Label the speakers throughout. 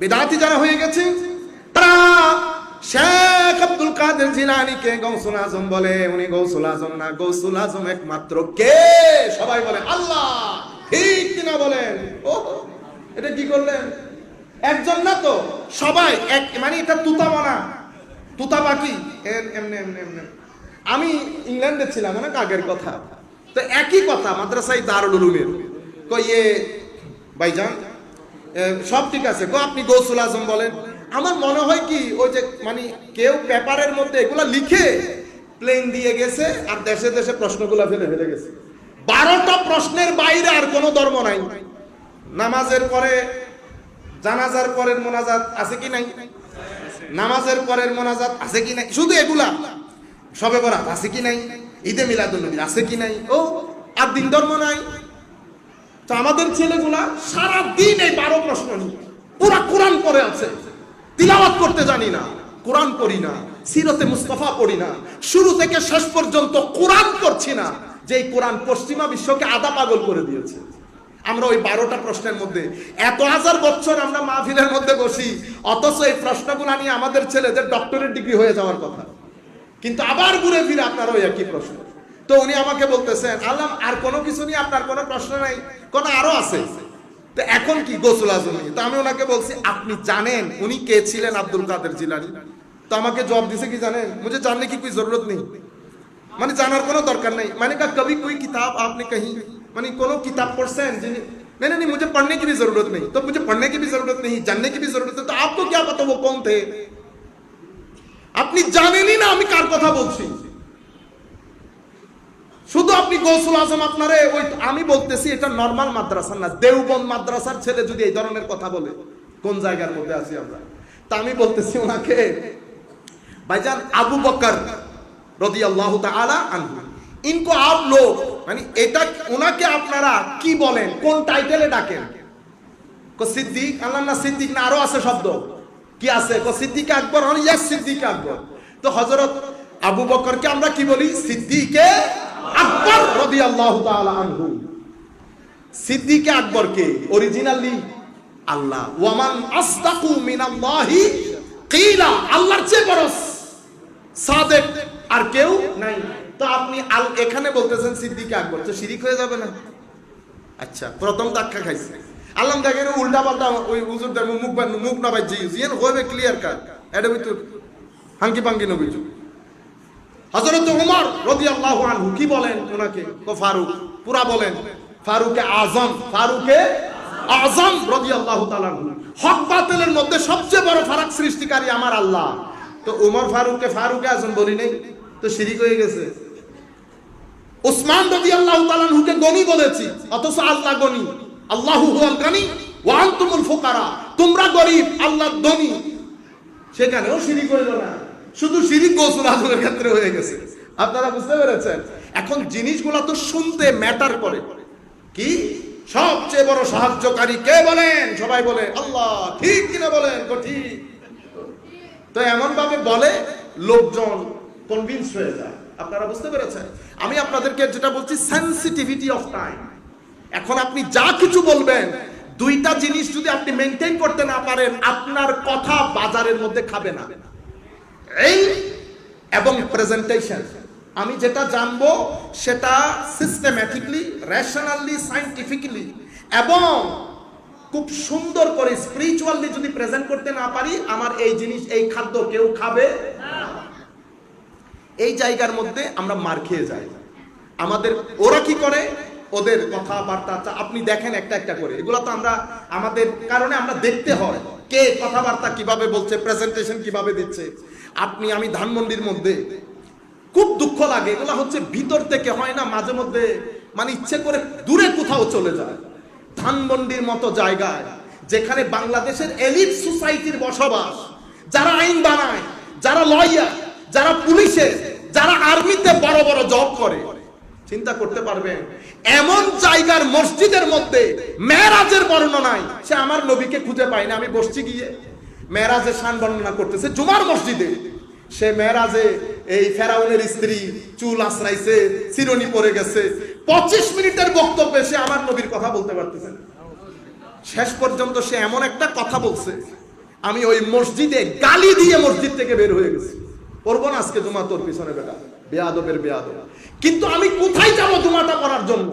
Speaker 1: বিদআতি যারা হয়ে গেছে তারা শেখ আব্দুল কাদের জিলানীকে গৌসুল আজম বলে। উনি গৌসুল আজম না, গৌসুল আজম একমাত্র কে? সবাই বলে আল্লাহ। ঠিক কিনা বলেন? ও এটা কি করলেন? একজন না তো সবাই এক, মানে এটা তুতা মানা, তুতা বাকি এমনি এমনি এমনি। আমি ইংল্যান্ডে ছিলাম অনেক আগের কথা, তো একই কথা মাদ্রাসায় দারুল উলুমের কইয়ে ভাইজান সব ঠিক আছে, আপনি গৌসুল আজম বলেন। আমার মনে হয় কি ওই যে মানে কেউ পেপারের মধ্যে এগুলা লিখে প্লেন দিয়ে গেছে আর দেশে দেশে প্রশ্নগুলা ফেলে ফেলে গেছে। 12টা প্রশ্নের বাইরে আর কোনো ধর্ম নাই। নামাজের পরে জানাজার পরের মোনাজাত আছে কি নাই? নামাজের পরের মোনাজাত আছে কি নাই? শুধু এগুলা। শবে বরাত আছে কি নাই? ঈদে মিলাদুন্নবী আছে কি নাই? ও আর দিন ধর্ম নাই। তো আমাদের ছেলেগুলা সারা দিন এই 12 প্রশ্ন নিয়ে পুরা কোরআন পড়ে আছে। তিলাওয়াত করতে জানি না, কোরআন পড়ি না, সিরতে মুস্তাফা পড়ি না, শুরু থেকে শেষ পর্যন্ত কোরআন পড়ছি না, যে এই কোরআন পশ্চিমা বিশ্বকে আধা পাগল করে দিয়েছে। আমরা ওই 12টা প্রশ্নের মধ্যে এত হাজার বছর আমরা মাহফিলের মধ্যে বসি, অথচ এই প্রশ্নগুলো নিয়ে আমাদের ছেলেদের ডক্টরেট ডিগ্রি হয়ে যাওয়ার কথা, কিন্তু আবার ঘুরে ফিরে আপনার ওই একই প্রশ্ন। তো উনি আমাকে বলতেছেন আল্লাহ আর কোনো কিছু নিয়ে আপনার কোনো প্রশ্ন নাই? কোনো আরো আছে। তো এখন কি গৌসুল আজম নিয়ে? তো আমি ওনাকে বলছি আপনি জানেন উনি কে ছিলেন? আব্দুল কাদের জিলানী। তো আমাকে জবাব দিছে কি জানেন? মুঝে জাননে কি कोई जरूरत नहीं, মানে জানার কোনো দরকার নেই। মানে कभी कोई किताब आपने कहीं মানে কোনো কিতাব পড়ছেন? नहीं नहीं मुझे पढ़ने की भी जरूरत नहीं। तो मुझे पढ़ने की भी जरूरत नहीं, जानने की भी जरूरत है, तो आपको क्या पता वो कौन थे? আপনি জানেনই না আমি কার কথা বলছি। শুধু আপনি গৌসুল আজম আপনারে ওই, আমি বলতেছি এটা নরমাল মাদ্রাসা না, দেওবন্দ মাদ্রাসার ছেলে যদি এই ধরনের কথা বলে কোন জায়গার মধ্যে আছি আমরা। তা আমি বলতেছি ওনাকে ভাইজান আবু বকর রাদিয়াল্লাহু তাআলা আনহু ইনকো আপ লোক, মানে এটা ওনাকে আপনারা কি বলেন, কোন টাইটেলে ডাকেন? কো সিদ্দিক। আল্লাহ না সিদ্দিক না আরো আছে শব্দ কি আছে? কো সিদ্দিক আকবর। আর ইয়া সিদ্দিক আকবর। তো হযরত আবু বকরকে আমরা কি বলি? সিদ্দিকে আকবর রাদিয়াল্লাহু তাআলা আনহু। সিদ্দিকে আকবর কে? অরিজিনালি আল্লাহ। ওয়ামান আসদাকু মিনাল্লাহি কিলা, আল্লাহর চেয়ে বড় সাদেক আর কেউ নাই। তো আপনি এখানে বলতেছেন সিদ্দিকে আকবর, তো শিরিক হয়ে যাবে না? আচ্ছা প্রথম ধাক্কা খাইছে। আল্লাহ দেখেন উল্টা পাল্টা ওই হুজুর দেব মুখ না ভাই জিয়েন হবে ক্লিয়ার কাট এটা ভিতর হাঙ্কি পাঙ্কি নবী। হযরত ওমর রাদিয়াল্লাহু আনহু কি বলেন ওনাকে? কো ফারুক। পুরা বলেন ফারুকে আজম, ফারুকে আজম রাদিয়াল্লাহু তাআলা আনহু। হক বাতিলের মধ্যে সবচেয়ে বড় ফারাক সৃষ্টিকারী আমার আল্লাহ। তো ওমর ফারুককে ফারুকে আজম বলি নাই, তো শিরিক হয়ে গেছে। উসমান রাদিয়াল্লাহু তাআলা আনহুকে গনি বলেছি, অথচ আল্লাহ গনি। আল্লাহু হুয়াল গানি ওয়া আনতুমুল ফুকারা, তোমরা গরীব আল্লাহ ধনী। সেখানেও শিরিক হইল না, শুধু শিরিক গৌসুল আজমের ক্ষেত্রে হয়ে গেছে। আপনারা বুঝতে পেরেছেন? এখন জিনিসগুলো তো শুনতে ম্যাটার করে। কি সবচেয়ে বড় সাহায্যকারী কে বলেন? সবাই বলে আল্লাহ। ঠিক কিনা বলেন? ঠিক। তো এমন ভাবে বলে লোকজন কনভিন্স হয়ে যায়। আপনারা বুঝতে পেরেছেন? আমি আপনাদেরকে যেটা বলছি সেনসিটিভিটি অফ টাইম। এখন আপনি যা কিছু বলবেন, দুইটা জিনিস যদি আপনি মেইনটেইন করতে না পারেন, আপনার কথা বাজারের মধ্যে খাবে না। এই এবং প্রেজেন্টেশন, আমি যেটা জানবো সেটা সিস্টেম্যাটিকলি, রেশনালি, সায়েন্টিফিক্যালি এবং খুব সুন্দর করে স্পিরিচুয়ালি যদি প্রেজেন্ট করতে না পারি, আমার এই জিনিস, এই খাদ্য কেউ খাবে না। এই জায়গার মধ্যে আমরা মার খেয়ে যাই। আমাদের ওরা কি করে? ওদের কথাবার্তা আপনি দেখেন একটা একটা করে, এগুলো তো আমরা আমাদের কারণে আমরা দেখতে হয় কে কথাবার্তা কিভাবে বলছে, প্রেজেন্টেশন কিভাবে দিচ্ছে। আমি ধানমন্ডির মধ্যে খুব দুঃখ লাগে, এগুলো হচ্ছে ভিতর থেকে হয় না, মাঝে মধ্যে মানে ইচ্ছে করে দূরে কোথাও চলে যায়। ধানমন্ডির মতো জায়গায় যেখানে বাংলাদেশের এলিট সোসাইটির বসবাস, যারা আইন বানায়, যারা লয়ার, যারা পুলিশে, যারা আর্মিতে বড় বড় জব করে, চিন্তা করতে পারবেন এমন জায়গার মসজিদের মধ্যে মেরাজের বর্ণনায় সে আমার নবীকে খুঁজে পায় না। আমি বসছি গিয়ে মেরাজের শান বর্ণনা করতেছে জুমার মসজিদে। সে মেরাজে এই ফেরাউনের স্ত্রী চুল আশ্রাইছে, চিরুনি পরে গেছে, 25 মিনিটের বক্তব্যে সে আমার নবীর কথা বলতে পারতেছে না। শেষ পর্যন্ত সে এমন একটা কথা বলছে আমি ওই মসজিদে গালি দিয়ে মসজিদ থেকে বের হয়ে গেছি, পড়বো না আজকে জুমা তোর পিছনে বেটা, বেয়াদবের বেয়াদব। কিন্তু আমি কোথায় যাব জুমাটা পড়ার জন্য?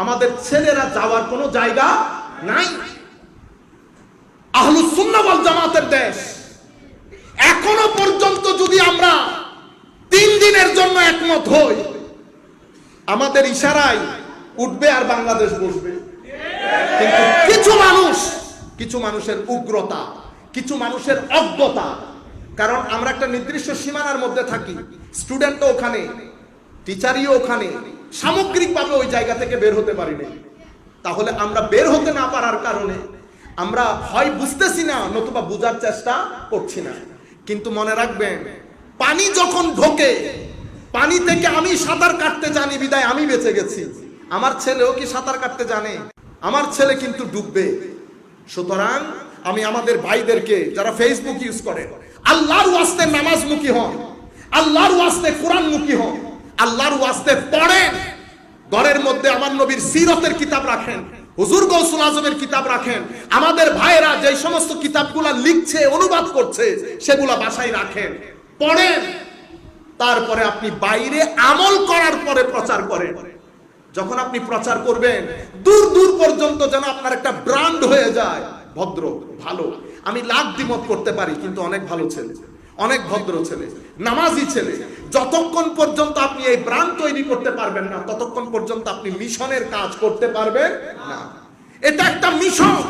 Speaker 1: আমাদের ছেলেরা যাওয়ার কোনো জায়গা নাই। আহলুস সুন্নাহ ওয়াল জামাতের দেশ, এখনো পর্যন্ত যদি আমরা 3 দিনের জন্য একমত হই, আমাদের ইশারায় উঠবে আর বাংলাদেশ বসবে। কিন্তু কিছু মানুষের উগ্রতা, কিছু মানুষের অজ্ঞতা, কারণ আমরা একটা নির্দিষ্ট সীমানার মধ্যে থাকি, স্টুডেন্টও ওখানে, টিচারিও ওখানে, সামগ্রিকভাবে ওই জায়গা থেকে বের হতে পারি না। তাহলে আমরা বের হতে না পারার কারণে আমরা হয় বুঝতেছি না, নতুবা বোঝার চেষ্টা করছি না। কিন্তু মনে রাখবেন, পানি যখন ঢোকে, পানি থেকে আমি সাঁতার কাটতে জানি বিদায় আমি বেঁচে গেছি। আমার ছেলেও কি সাঁতার কাটতে জানে? আমার ছেলে কিন্তু ডুববে। সুতরাং আমি আমাদের ভাইদেরকে, যারা ফেসবুক ইউজ করে, আল্লাহর ওয়াস্তে নামাজমুখী হন, আল্লাহর ওয়াস্তে কোরআনমুখী হন, আল্লাহর ওয়াস্তে পড়েন। ঘরের মধ্যে আমার নবীর সিরতের কিতাব রাখেন, হুজুর গৌসুল আজমের কিতাব রাখেন। আমাদের ভাইয়েরা যে সমস্ত কিতাবগুলা লিখছে, অনুবাদ করছে, সেগুলা বাসায় রাখেন, পড়েন। তারপরে আপনি বাইরে আমল করার পরে প্রচার করেন। যখন আপনি প্রচার করবেন, দূর দূর পর্যন্ত যেন আপনার একটা ব্র্যান্ড হয়ে যায়, ভদ্র, ভালো। আমি লাখ দ্বিমত করতে পারি, কিন্তু অনেক ভালো ছেলে, অনেক ভদ্র ছেলে, নামাজি ছেলে। যতক্ষণ পর্যন্ত আপনি এই ব্র্যান্ড তৈরি করতে পারবেন না, ততক্ষণ পর্যন্ত আপনি মিশনের কাজ করতে পারবেন না। এটা একটা মিশন।